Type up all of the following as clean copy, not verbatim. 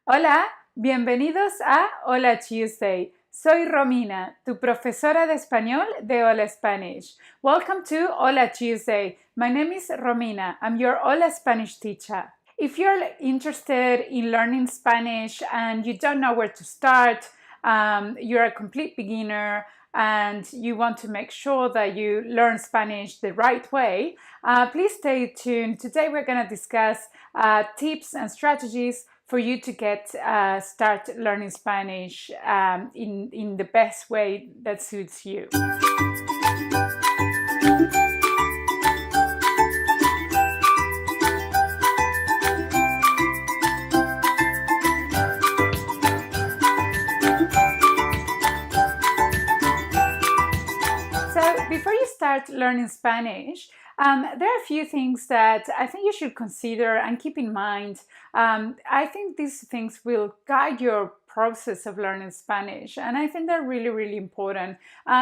Hola, bienvenidos a Hola Tuesday. Soy Romina, tu profesora de español de Hola Spanish. Welcome to Hola Tuesday. My name is Romina. I'm your Hola Spanish teacher. If you're interested in learning Spanish and you don't know where to start, you're a complete beginner and you want to make sure that you learn Spanish the right way, please stay tuned. Today we're going to discuss tips and strategies for you to start learning Spanish in the best way that suits you. So before you start learning Spanish, there are a few things that I think you should consider and keep in mind. I think these things will guide your process of learning Spanish, and I think they're really, really important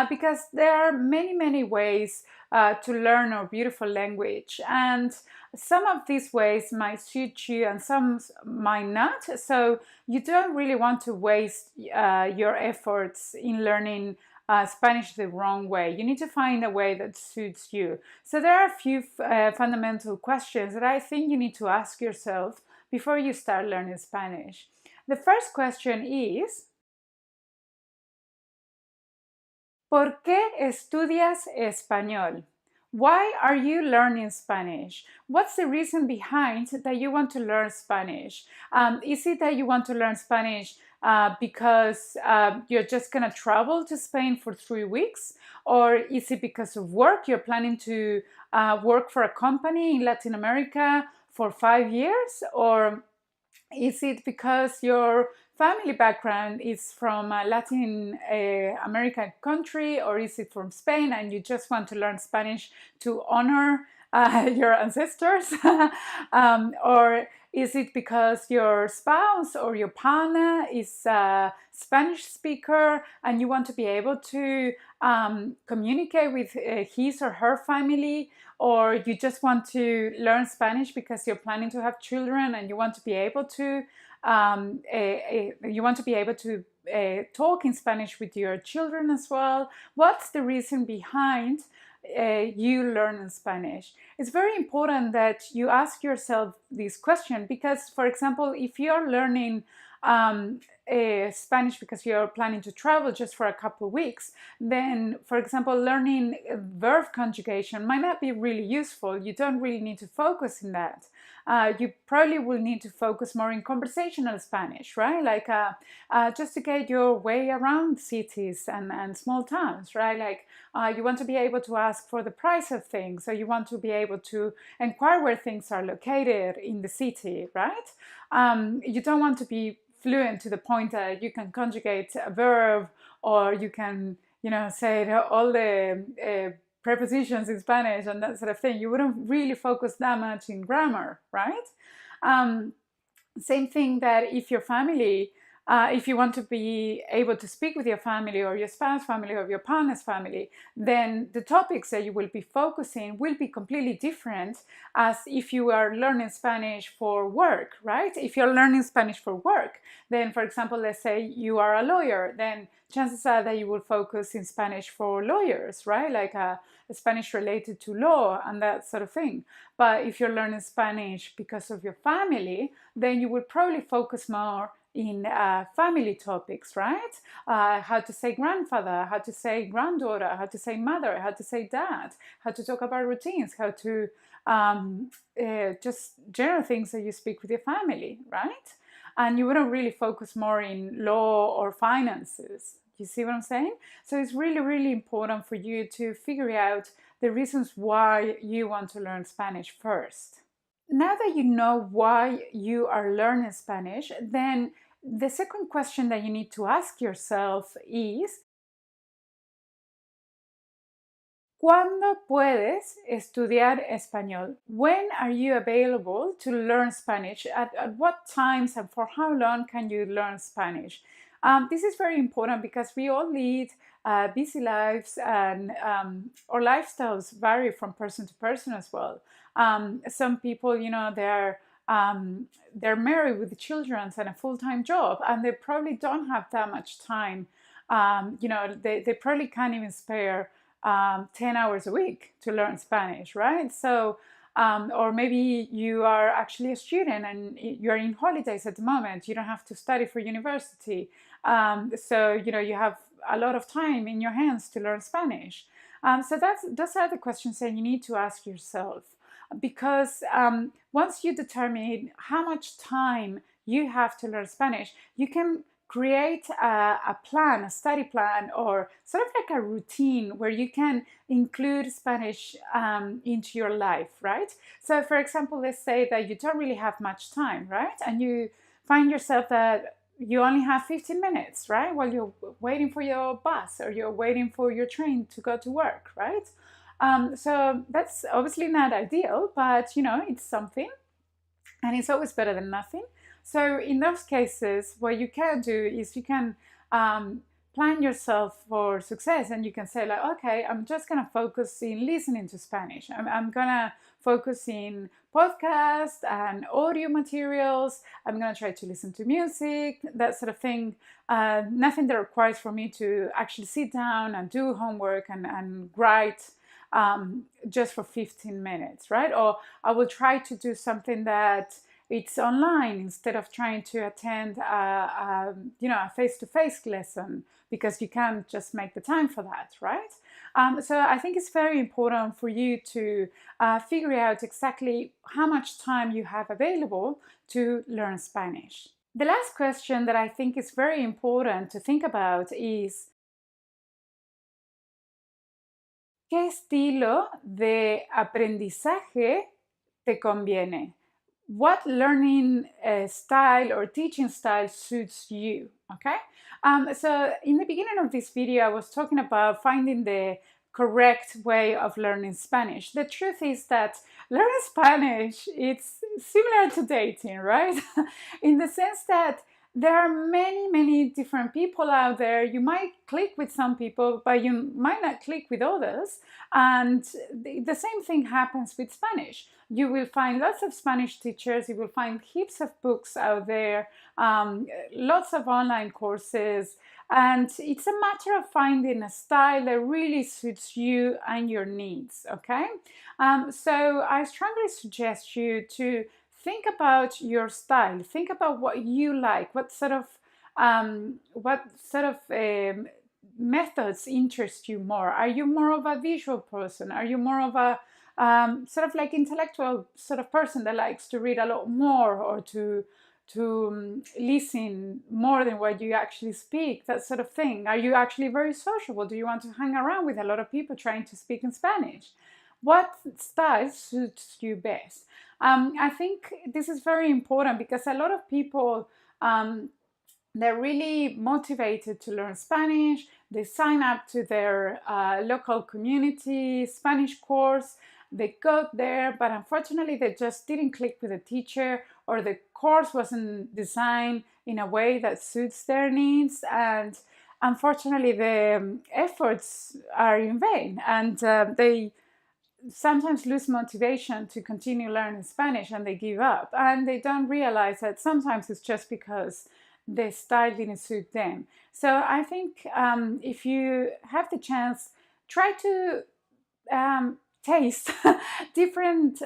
because there are many, many ways to learn our beautiful language, and some of these ways might suit you and some might not. So you don't really want to waste your efforts in learning Spanish the wrong way. You need to find a way that suits you. So there are a few fundamental questions that I think you need to ask yourself before you start learning Spanish. The first question is, ¿por qué estudias español? Why are you learning Spanish? What's the reason behind that you want to learn Spanish? Is it that you want to learn Spanish because you're just going to travel to Spain for 3 weeks? Or is it because of work? You're planning to work for a company in Latin America for 5 years? Or is it because your family background is from a Latin American country, or is it from Spain and you just want to learn Spanish to honor your ancestors? Or is it because your spouse or your partner is a Spanish speaker and you want to be able to communicate with his or her family? Or you just want to learn Spanish because you're planning to have children and you want to be able to talk in Spanish with your children as well? What's the reason behind you learning Spanish? It's very important that you ask yourself this question because, for example, if you're learning Spanish because you're planning to travel just for a couple of weeks, then, for example, learning verb conjugation might not be really useful. You don't really need to focus in that. You probably will need to focus more in conversational Spanish, right? Like just to get your way around cities and small towns, right? Like you want to be able to ask for the price of things, or you want to be able to inquire where things are located in the city, right? You don't want to be fluent to the point that you can conjugate a verb, or you can, say all the prepositions in Spanish and that sort of thing. You wouldn't really focus that much in grammar, right? Same thing that if you want to be able to speak with your family or your spouse family or your partner's family, then the topics that you will be focusing will be completely different as if you are learning Spanish for work, right? If you're learning Spanish for work, then, for example, let's say you are a lawyer, then chances are that you will focus in Spanish for lawyers, right? Like Spanish related to law and that sort of thing. But if you're learning Spanish because of your family, then you will probably focus more in family topics, right? How to say grandfather, how to say granddaughter, how to say mother, how to say dad, how to talk about routines, how to just general things that you speak with your family, right? And you wouldn't really focus more in law or finances. You see what I'm saying? So it's really, really important for you to figure out the reasons why you want to learn Spanish first. Now that you know why you are learning Spanish, then the second question that you need to ask yourself is, ¿cuándo puedes estudiar español? When are you available to learn Spanish? At what times and for how long can you learn Spanish? This is very important because we all lead busy lives and our lifestyles vary from person to person as well. Some people, they're they're married with children and a full-time job, and they probably don't have that much time. They probably can't even spare 10 hours a week to learn Spanish, right? So, or maybe you are actually a student and you're in holidays at the moment. You don't have to study for university. So, you have a lot of time in your hands to learn Spanish. So those are the questions that you need to ask yourself, because once you determine how much time you have to learn Spanish, you can create a plan, a study plan, or sort of like a routine where you can include Spanish into your life, right? So, for example, let's say that you don't really have much time, right? And you find yourself that you only have 15 minutes, right? While you're waiting for your bus or you're waiting for your train to go to work, right? So that's obviously not ideal, but it's something, and it's always better than nothing. So in those cases, what you can do is you can plan yourself for success, and you can say like, okay, I'm just gonna focus in listening to Spanish. I'm gonna focus in podcasts and audio materials. I'm gonna try to listen to music, that sort of thing. Nothing that requires for me to actually sit down and do homework and write just for 15 minutes, right? Or I will try to do something that it's online instead of trying to attend a face-to-face lesson, because you can't just make the time for that, right? So I think it's very important for you to figure out exactly how much time you have available to learn Spanish. The last question that I think is very important to think about is, ¿qué estilo de aprendizaje te conviene? What learning style or teaching style suits you? Okay. So in the beginning of this video, I was talking about finding the correct way of learning Spanish. The truth is that learning Spanish, it's similar to dating, right? In the sense that there are many, many different people out there. You might click with some people, but you might not click with others. And the same thing happens with Spanish. You will find lots of Spanish teachers. You will find heaps of books out there, lots of online courses. And it's a matter of finding a style that really suits you and your needs, okay? So I strongly suggest you to think about your style. Think about what you like. What sort of methods interest you more? Are you more of a visual person? Are you more of a sort of like intellectual sort of person that likes to read a lot more, or to listen more than what you actually speak, that sort of thing? Are you actually very sociable? Do you want to hang around with a lot of people trying to speak in Spanish? What style suits you best? I think this is very important, because a lot of people, they're really motivated to learn Spanish. They sign up to their local community Spanish course. They got there, but unfortunately they just didn't click with the teacher, or the course wasn't designed in a way that suits their needs. And unfortunately the efforts are in vain, and they sometimes lose motivation to continue learning Spanish, and they give up, and they don't realize that sometimes it's just because the style didn't suit them. So I think if you have the chance, try to taste different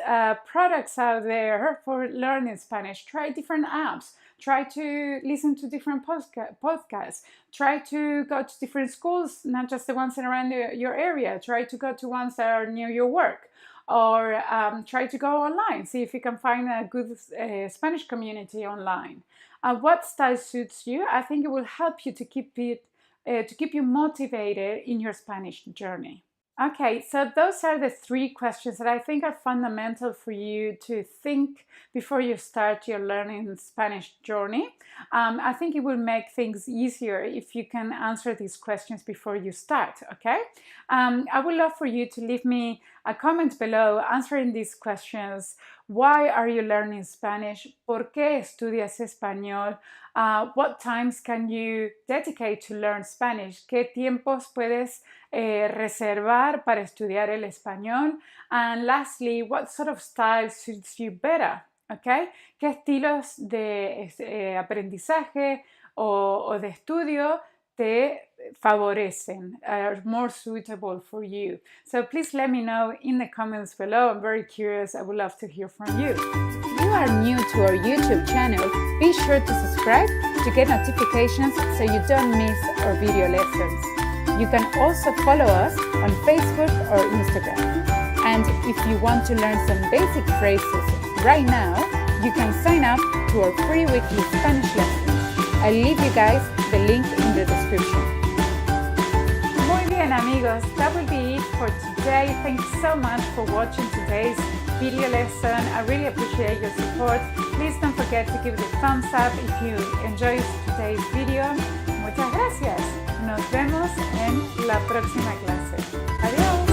products out there for learning Spanish. Try different apps. Try to listen to different podcasts. Try to go to different schools, not just the ones that are around your area. Try to go to ones that are near your work. Or try to go online. See if you can find a good Spanish community online. What style suits you? I think it will help you to keep you motivated in your Spanish journey. Okay, so those are the three questions that I think are fundamental for you to think before you start your learning Spanish journey. I think it will make things easier if you can answer these questions before you start, okay? I would love for you to leave me a comment below answering these questions. Why are you learning Spanish? ¿Por qué estudias español? What times can you dedicate to learn Spanish? ¿Qué tiempos puedes reservar para estudiar el español? And lastly, what sort of style suits you better? ¿Ok? ¿Qué estilos de aprendizaje o de estudio te favorecen, are more suitable for you? So please let me know in the comments below. I'm very curious. I would love to hear from you. If you are new to our YouTube channel, be sure to subscribe to get notifications so you don't miss our video lessons. You can also follow us on Facebook or Instagram. And if you want to learn some basic phrases right now, you can sign up to our free weekly Spanish lessons. I'll leave you guys the link in the description. Muy bien, amigos, that will be it for today. Thank you so much for watching today's video lesson. I really appreciate your support. Please don't forget to give it a thumbs up if you enjoyed today's video. Muchas gracias. Nos vemos en la próxima clase. Adiós.